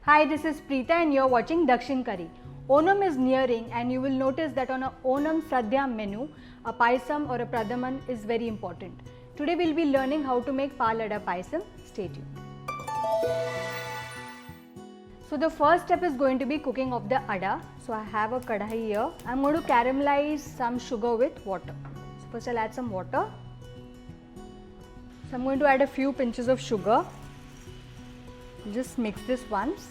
Hi, this is Preeta and you're watching Dakshin Curry. Onam is nearing and you will notice that on a Onam Sadhya menu, a Payasam or a Pradaman is very important. Today we'll be learning how to make Palada Payasam. Stay tuned. So the first step is going to be cooking of the ada. So I have a kadhai here. I'm going to caramelize some sugar with water. So first I'll add some water. So I'm going to add a few pinches of sugar. Just mix this once.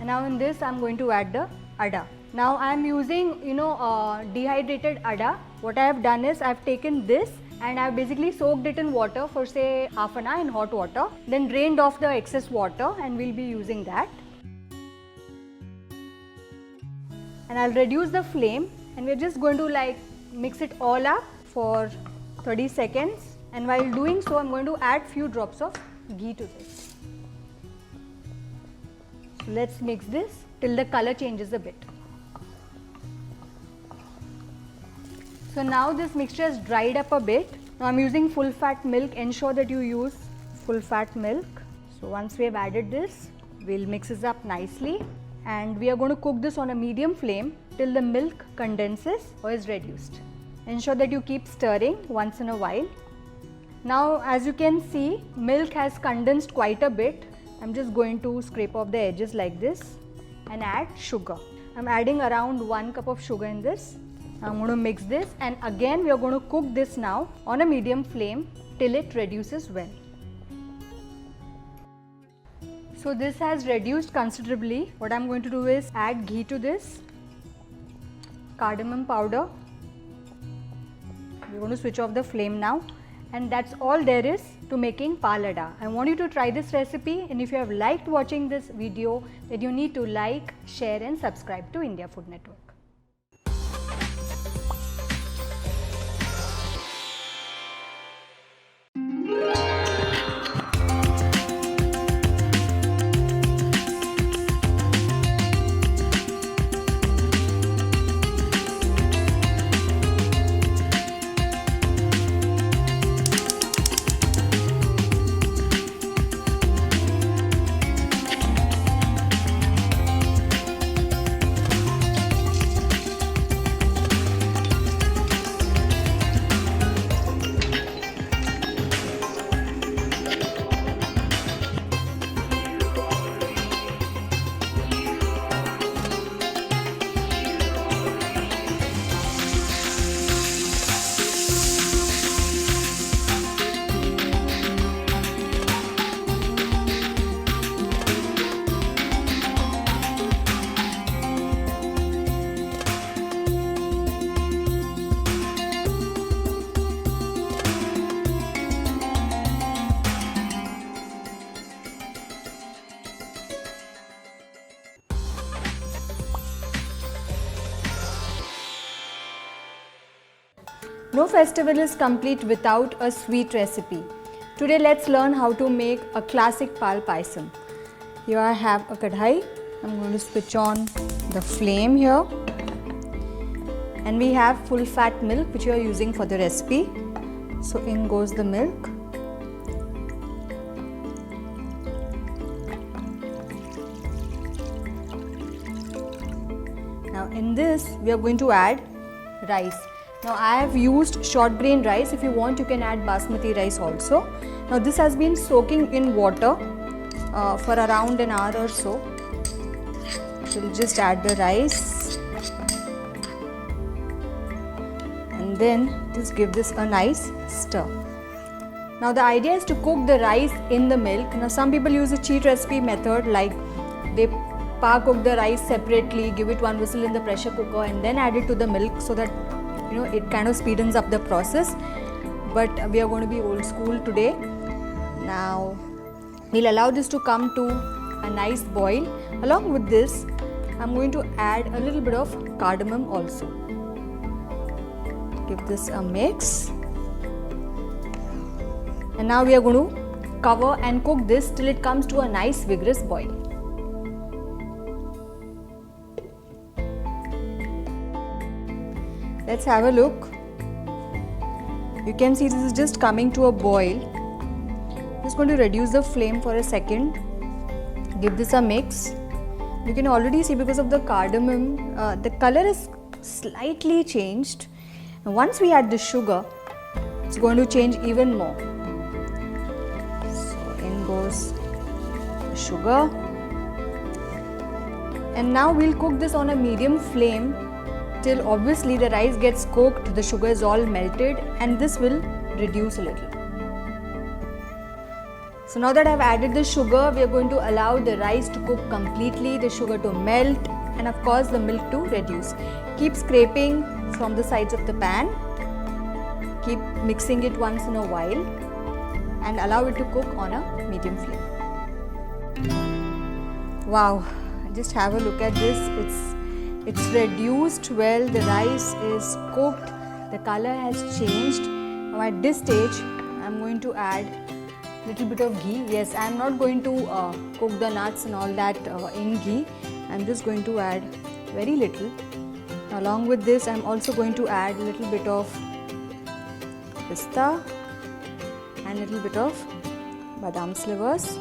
And now in this I'm going to add the ada. Now I'm using dehydrated ada. What I have done is I've taken this and I've basically soaked it in water for say half an hour in hot water, then drained off the excess water and we'll be using that. And I'll reduce the flame and we're just going to mix it all up for 30 seconds, and while doing so I'm going to add few drops of ghee to this. So let's mix this till the color changes a bit. So now this mixture has dried up a bit. Now I'm using full fat milk. Ensure that you use full fat milk. So once we have added this, we'll mix this up nicely and we are going to cook this on a medium flame till the milk condenses or is reduced. Ensure that you keep stirring once in a while. Now as you can see, milk has condensed quite a bit. I'm just going to scrape off the edges like this and add sugar. I'm adding around 1 cup of sugar in this. I'm going to mix this and again we are going to cook this now on a medium flame till it reduces well. So this has reduced considerably. What I'm going to do is add ghee to this, cardamom powder. We're going to switch off the flame now. And that's all there is to making palada. I want you to try this recipe, and if you have liked watching this video, then you need to like, share and subscribe to India Food Network. No festival is complete without a sweet recipe. Today let's learn how to make a classic pal payasam. Here I have a kadhai. I'm going to switch on the flame here. And we have full fat milk which we are using for the recipe. So in goes the milk. Now in this we are going to add rice. Now I have used short grain rice. If you want, you can add basmati rice also. Now this has been soaking in water for around an hour or so. So we'll just add the rice and then just give this a nice stir. Now the idea is to cook the rice in the milk. Now some people use a cheat recipe method, like they cook the rice separately, give it one whistle in the pressure cooker and then add it to the milk so that it kind of speedens up the process. But we are going to be old school today. Now we'll allow this to come to a nice boil. Along with this, I'm going to add a little bit of cardamom also. Give this a mix. And now we are going to cover and cook this till it comes to a nice vigorous boil. Let's have a look. You can see this is just coming to a boil. Just going to reduce the flame for a second. Give this a mix. You can already see because of the cardamom, the color is slightly changed. And once we add the sugar, it's going to change even more. So in goes the sugar. And now we'll cook this on a medium flame till obviously the rice gets cooked, the sugar is all melted, and this will reduce a little. So now that I've added the sugar, we are going to allow the rice to cook completely, the sugar to melt, and of course the milk to reduce. Keep scraping from the sides of the pan. Keep mixing it once in a while and allow it to cook on a medium flame. Wow, just have a look at this. It's reduced well, the rice is cooked, the color has changed. Now at this stage, I'm going to add little bit of ghee. Yes, I am not going to cook the nuts and all that in ghee. I am just going to add very little. Along with this, I am also going to add a little bit of pista and little bit of badam slivers.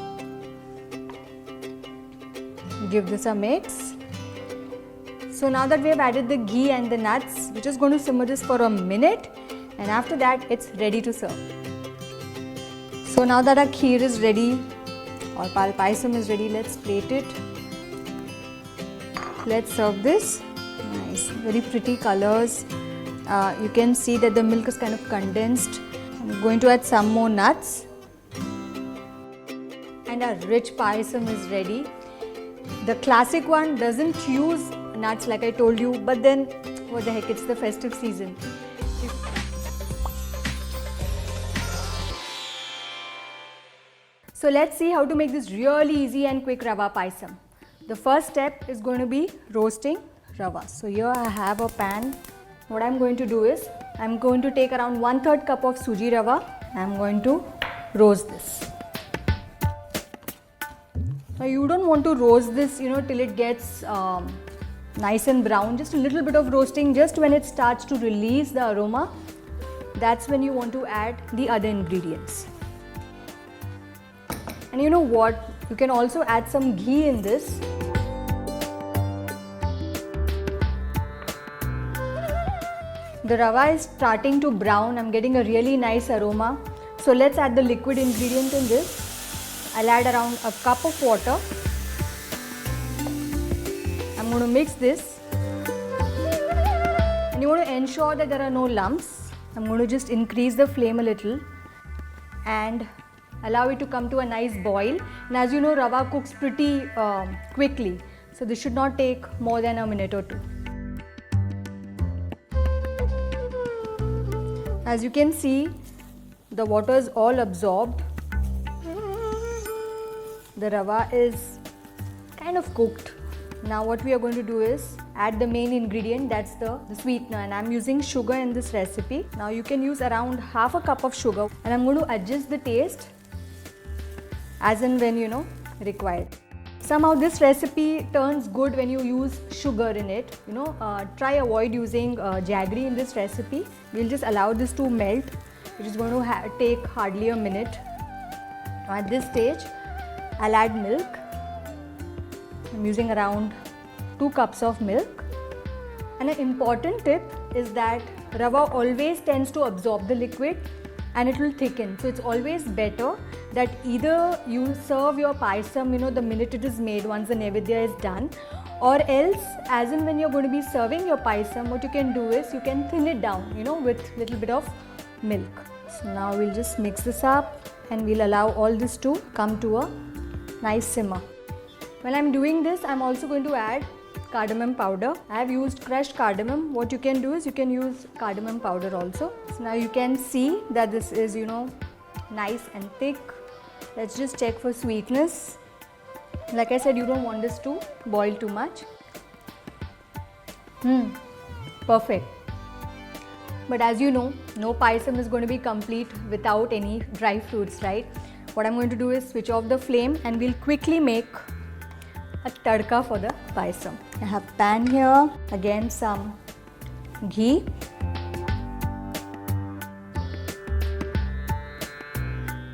Give this a mix. So now that we have added the ghee and the nuts, we're just going to simmer this for a minute, and after that it's ready to serve. So now that our kheer is ready, or payasam is ready, let's plate it. Let's serve this. Nice, very pretty colors. You can see that the milk is kind of condensed. I'm going to add some more nuts. And our rich payasam is ready. The classic one doesn't use nuts like I told you, but then what the heck, it's the festive season. So let's see how to make this really easy and quick Rava Payasam. The first step is going to be roasting Rava. So here I have a pan. What I'm going to do is, I'm going to take around 1/3 cup of suji Rava. I'm going to roast this. Now you don't want to roast this, till it gets nice and brown. Just a little bit of roasting, just when it starts to release the aroma, that's when you want to add the other ingredients. And you know what? You can also add some ghee in this. The rava is starting to brown. I'm getting a really nice aroma. So let's add the liquid ingredient in this. I'll add around a cup of water. I'm going to mix this. And you want to ensure that there are no lumps. I'm going to just increase the flame a little and allow it to come to a nice boil. And as you know, rava cooks pretty quickly. So this should not take more than a minute or two. As you can see, the water is all absorbed. The rava is kind of cooked. Now what we are going to do is add the main ingredient, that's the sweetener, and I'm using sugar in this recipe. Now you can use around half a cup of sugar, and I'm going to adjust the taste as and when required. Somehow this recipe turns good when you use sugar in it. Try avoid using jaggery in this recipe. We'll just allow this to melt, which is going to take hardly a minute. Now at this stage, I'll add milk. I'm using around 2 cups of milk. And an important tip is that rava always tends to absorb the liquid and it will thicken. So it's always better that either you serve your payasam, the minute it is made, once the nevedya is done, or else as in when you're going to be serving your payasam, what you can do is you can thin it down, with little bit of milk. So now we'll just mix this up and we'll allow all this to come to a nice simmer. When I'm doing this, I'm also going to add cardamom powder. I have used crushed cardamom. What you can do is you can use cardamom powder also. So now you can see that this is, nice and thick. Let's just check for sweetness. Like I said, you don't want this to boil too much. Perfect. But as you know, no payasam is going to be complete without any dry fruits, right? What I'm going to do is switch off the flame and we'll quickly make a tadka for the payasam. I have pan here, again some ghee.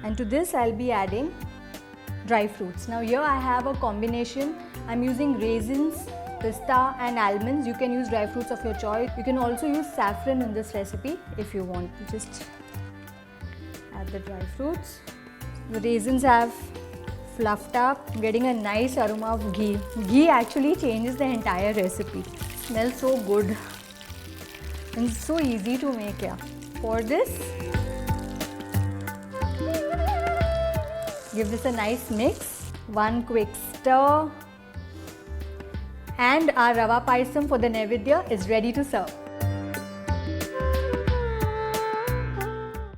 And to this I'll be adding dry fruits. Now here I have a combination. I'm using raisins, pista and almonds. You can use dry fruits of your choice. You can also use saffron in this recipe if you want. Just add the dry fruits. The raisins have fluffed up. I'm getting a nice aroma of ghee. Ghee actually changes the entire recipe. Smells so good. And it's so easy to make. Yeah. Pour this. Give this a nice mix. One quick stir. And our Rava Payasam for the Naivedya is ready to serve.